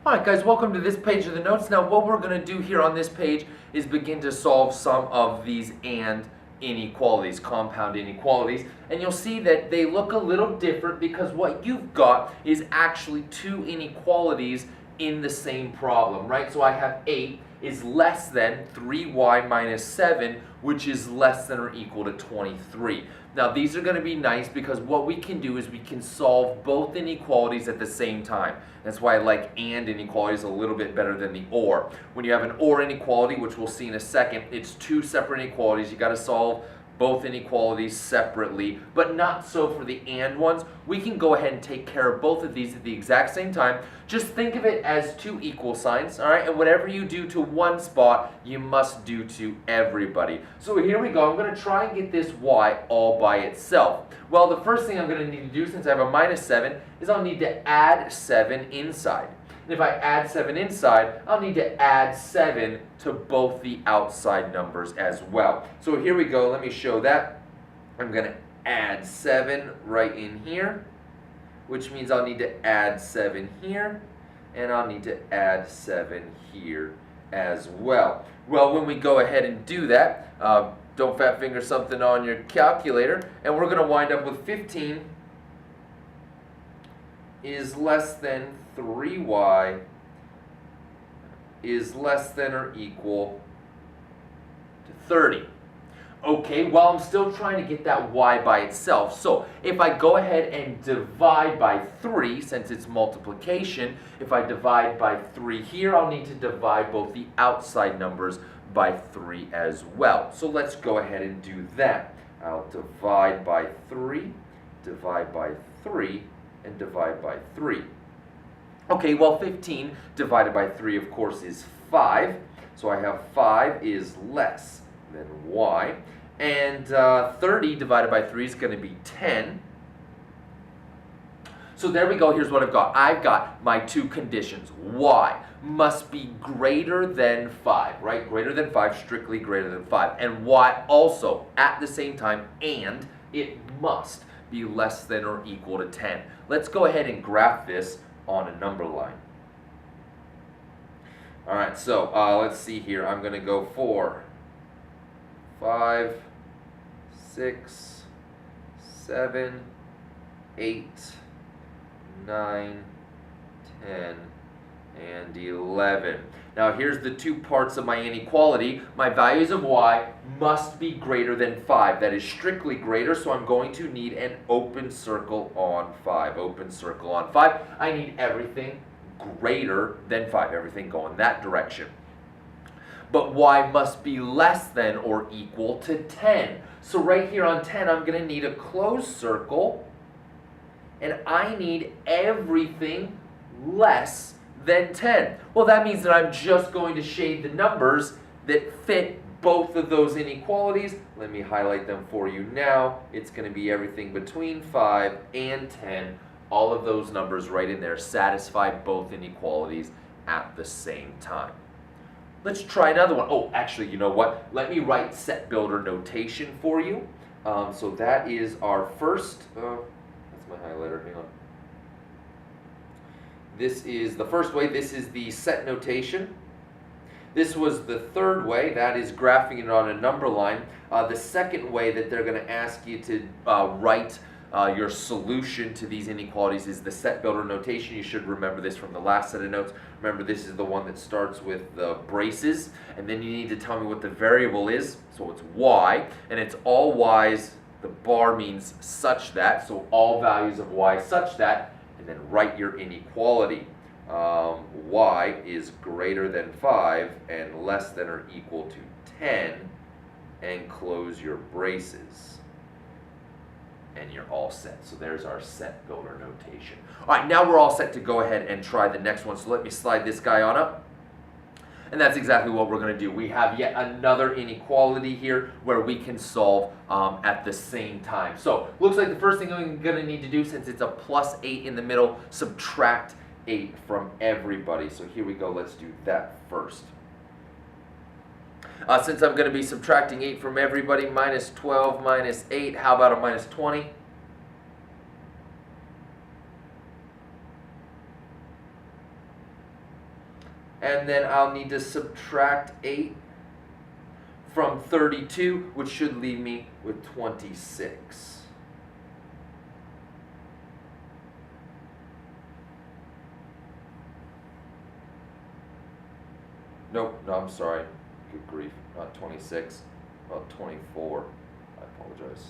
Alright guys, welcome to this page of the notes. Now what we're going to do here on this page is begin to solve some of these and inequalities, compound inequalities. And you'll see that they look a little different because what you've got is actually two inequalities in the same problem, right? So I have 8 is less than 3y minus 7, which is less than or equal to 23. Now these are going to be nice because what we can do is we can solve both inequalities at the same time. That's why I like and inequalities a little bit better than the or. When you have an or inequality, which we'll see in a second, it's two separate inequalities. You got to solve both inequalities separately, but not so for the and ones. We can go ahead and take care of both of these at the exact same time. Just think of it as two equal signs, all right? And whatever you do to one spot, you must do to everybody. So here we go. I'm going to try and get this y all by itself. Well, the first thing I'm going to need to do, since I have a minus 7, is I'll need to add 7 inside. And if I add 7 inside, I'll need to add 7 to both the outside numbers as well. So here we go. Let me show that. I'm going to add 7 right in here, which means I'll need to add 7 here, and I'll need to add 7 here as well. Well, when we go ahead and do that, don't fat finger something on your calculator, and we're going to wind up with 15 is less than 3y is less than or equal to 30. Okay, well, I'm still trying to get that y by itself. So if I go ahead and divide by 3, since it's multiplication, if I divide by 3 here, I'll need to divide both the outside numbers by 3 as well. So let's go ahead and do that. I'll divide by 3, divide by 3, and divide by 3. Okay, well, 15 divided by 3, of course, is 5. So I have 5 is less than y. And 30 divided by 3 is going to be 10. So there we go. Here's what I've got. I've got my two conditions. Y must be greater than 5, right? Greater than 5, strictly greater than 5. And y also, at the same time, and it must be less than or equal to 10. Let's go ahead and graph this on a number line. All right, so let's see here. I'm going to go 4, 5, 6, 7, 8, 9, 10, and 11. Now here's the two parts of my inequality. My values of y must be greater than 5. That is strictly greater, so I'm going to need an open circle on 5. Open circle on 5. I need everything greater than 5. Everything going that direction. But y must be less than or equal to 10. So right here on 10, I'm going to need a closed circle, and I need everything less than 10. Well, that means that I'm just going to shade the numbers that fit both of those inequalities. Let me highlight them for you now. It's going to be everything between 5 and 10. All of those numbers right in there satisfy both inequalities at the same time. Let's try another one. Oh, actually, you know what? Let me write set builder notation for you. So that is our first, that's my highlighter, hang on. This is the first way. This is the set notation. This was the third way. That is graphing it on a number line. The second way that they're going to ask you to write your solution to these inequalities is the set builder notation. You should remember this from the last set of notes. Remember, this is the one that starts with the braces, and then you need to tell me what the variable is. So it's y, and it's all y's. The bar means such that, so all values of y such that, and then write your inequality. Y is greater than 5 and less than or equal to 10, and close your braces. And you're all set. So there's our set builder notation. All right, now we're all set to go ahead and try the next one. So let me slide this guy on up. And that's exactly what we're going to do. We have yet another inequality here where we can solve at the same time. So looks like the first thing I'm going to need to do, since it's a plus 8 in the middle, subtract 8 from everybody. So here we go. Let's do that first. Since I'm going to be subtracting 8 from everybody, minus 12 minus 8, how about a minus 20? and then I'll need to subtract 8 from 32, which should leave me with 26. Nope, no, I'm sorry. Good grief, not 26, about 24. I apologize.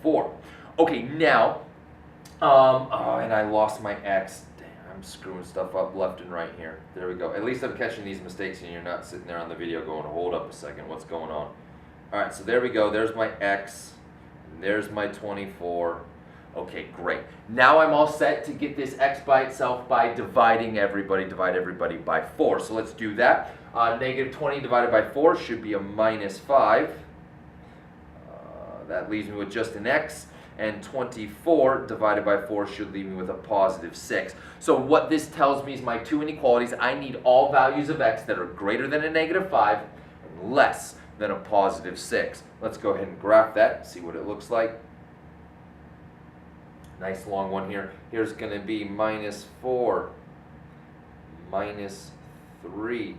24. Okay, now, oh, and I lost my X. Damn, I'm screwing stuff up left and right here. There we go. At least I'm catching these mistakes and you're not sitting there on the video going, hold up a second, what's going on? All right, so there we go. There's my X, and there's my 24. Okay, great. Now I'm all set to get this X by itself by dividing everybody. Divide everybody by 4. So let's do that. Negative 20 divided by 4 should be a minus 5. That leaves me with just an X. And 24 divided by 4 should leave me with a positive 6. So what this tells me is my two inequalities. I need all values of X that are greater than a negative 5 and less than a positive 6. Let's go ahead and graph that, see what it looks like. Nice long one here. Here's going to be minus 4, minus 3,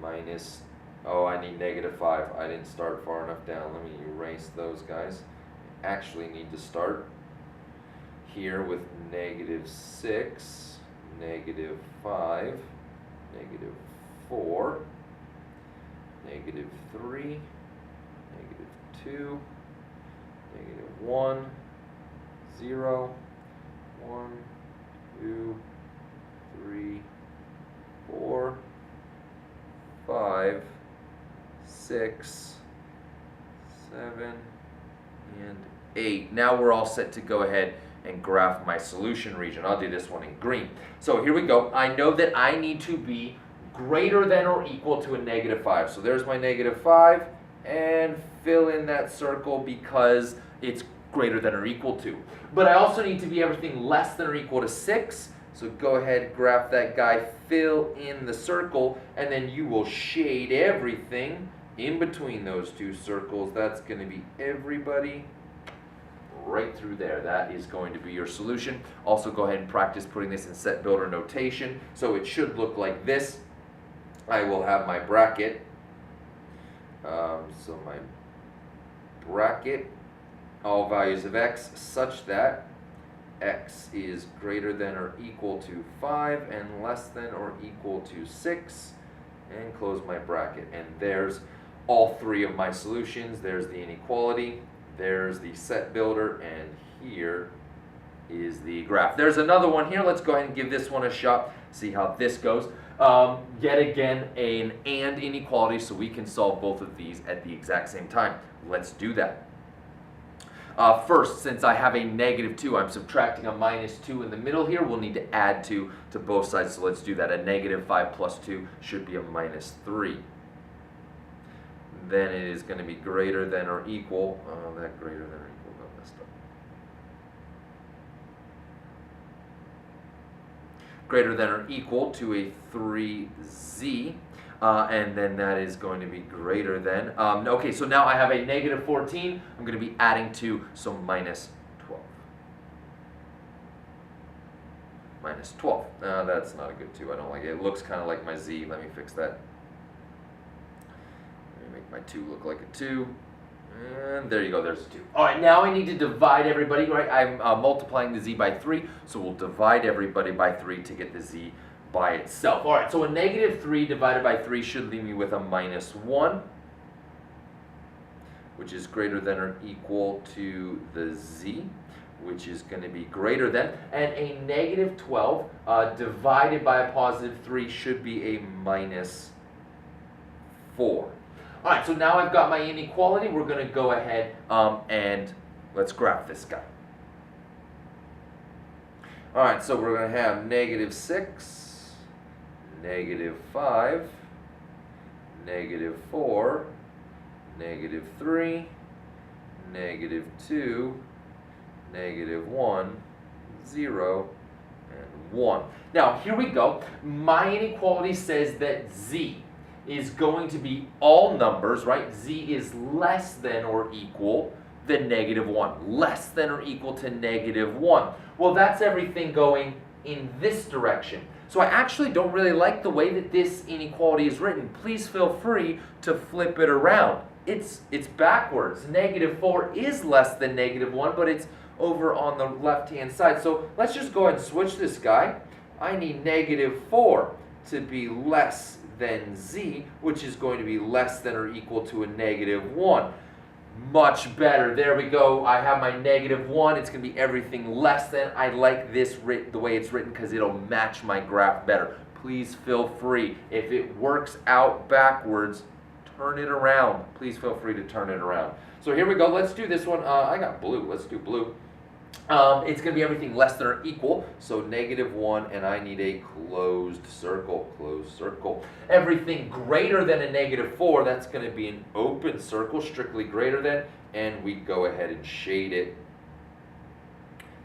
minus, oh, I need negative 5. I didn't start far enough down. Let me erase those guys. I actually need to start here with negative 6, negative 5, negative 4, negative 3, negative 2, negative 1, 0, 1, 2, 3, 4, 5, 6, 7, and 8. Now we're all set to go ahead and graph my solution region. I'll do this one in green. So here we go. I know that I need to be greater than or equal to a negative 5. So there's my negative 5, and fill in that circle because it's greater than or equal to. But I also need to be everything less than or equal to 6. So go ahead, graph that guy, fill in the circle, and then you will shade everything in between those two circles. That's going to be everybody right through there. That is going to be your solution. Also go ahead and practice putting this in set builder notation. So it should look like this. I will have my bracket. So my bracket, all values of X such that X is greater than or equal to 5 and less than or equal to 6, and close my bracket. And there's all three of my solutions. There's the inequality, there's the set builder, and here is the graph. There's another one here. Let's go ahead and give this one a shot, see how this goes. Yet again, an and inequality, so we can solve both of these at the exact same time. Let's do that. First, since I have a negative 2, I'm subtracting a minus 2 in the middle here. We'll need to add 2 to both sides, so let's do that. A negative 5 plus 2 should be a minus 3. Then it is going to be greater than or equal. That greater than or equal got messed up. Greater than or equal to a 3z. And then that is going to be greater than, okay, so now I have a negative 14. I'm going to be adding 2, so minus 12. Minus 12. That's not a good 2. I don't like it. It looks kind of like my z. Let me fix that. Let me make my 2 look like a 2. And there you go, there's a 2. All right, now I need to divide everybody, right? I'm multiplying the z by 3, so we'll divide everybody by 3 to get the z by itself. All right, so a negative 3 divided by 3 should leave me with a minus 1, which is greater than or equal to the z, which is going to be greater than, and a negative 12 divided by a positive 3 should be a minus 4. All right, so now I've got my inequality. We're going to go ahead and let's graph this guy. All right, so we're going to have negative 6, negative 5, negative 4, negative 3, negative 2, negative 1, 0, and 1. Now, here we go. My inequality says that z is going to be all numbers, right? Z is less than or equal. than negative 1. Less than or equal to negative 1. Well, that's everything going in this direction. So I actually don't really like the way that this inequality is written. Please feel free to flip it around. It's backwards. Negative 4 is less than negative 1, but it's over on the left-hand side. So let's just go ahead and switch this guy. I need negative 4 to be less than z, which is going to be less than or equal to a negative 1. Much better. There we go. I have my negative 1. It's going to be everything less than. I like this the way it's written because it'll match my graph better. Please feel free. If it works out backwards, turn it around. Please feel free to turn it around. So here we go. Let's do this one. I got blue. Let's do blue. It's going to be everything less than or equal. So negative 1, and I need a closed circle. Closed circle. Everything greater than a negative 4, that's going to be an open circle, strictly greater than, and we go ahead and shade it.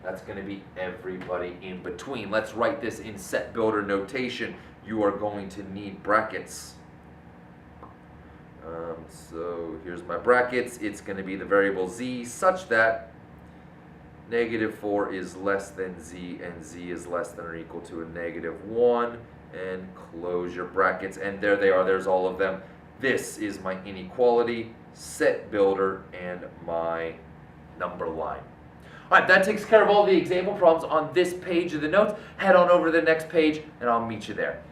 That's going to be everybody in between. Let's write this in set builder notation. You are going to need brackets. So here's my brackets. It's going to be the variable z such that negative 4 is less than z, and z is less than or equal to a negative 1, and close your brackets, and there they are. There's all of them. This is my inequality, set builder, and my number line. All right, that takes care of all the example problems on this page of the notes. Head on over to the next page, and I'll meet you there.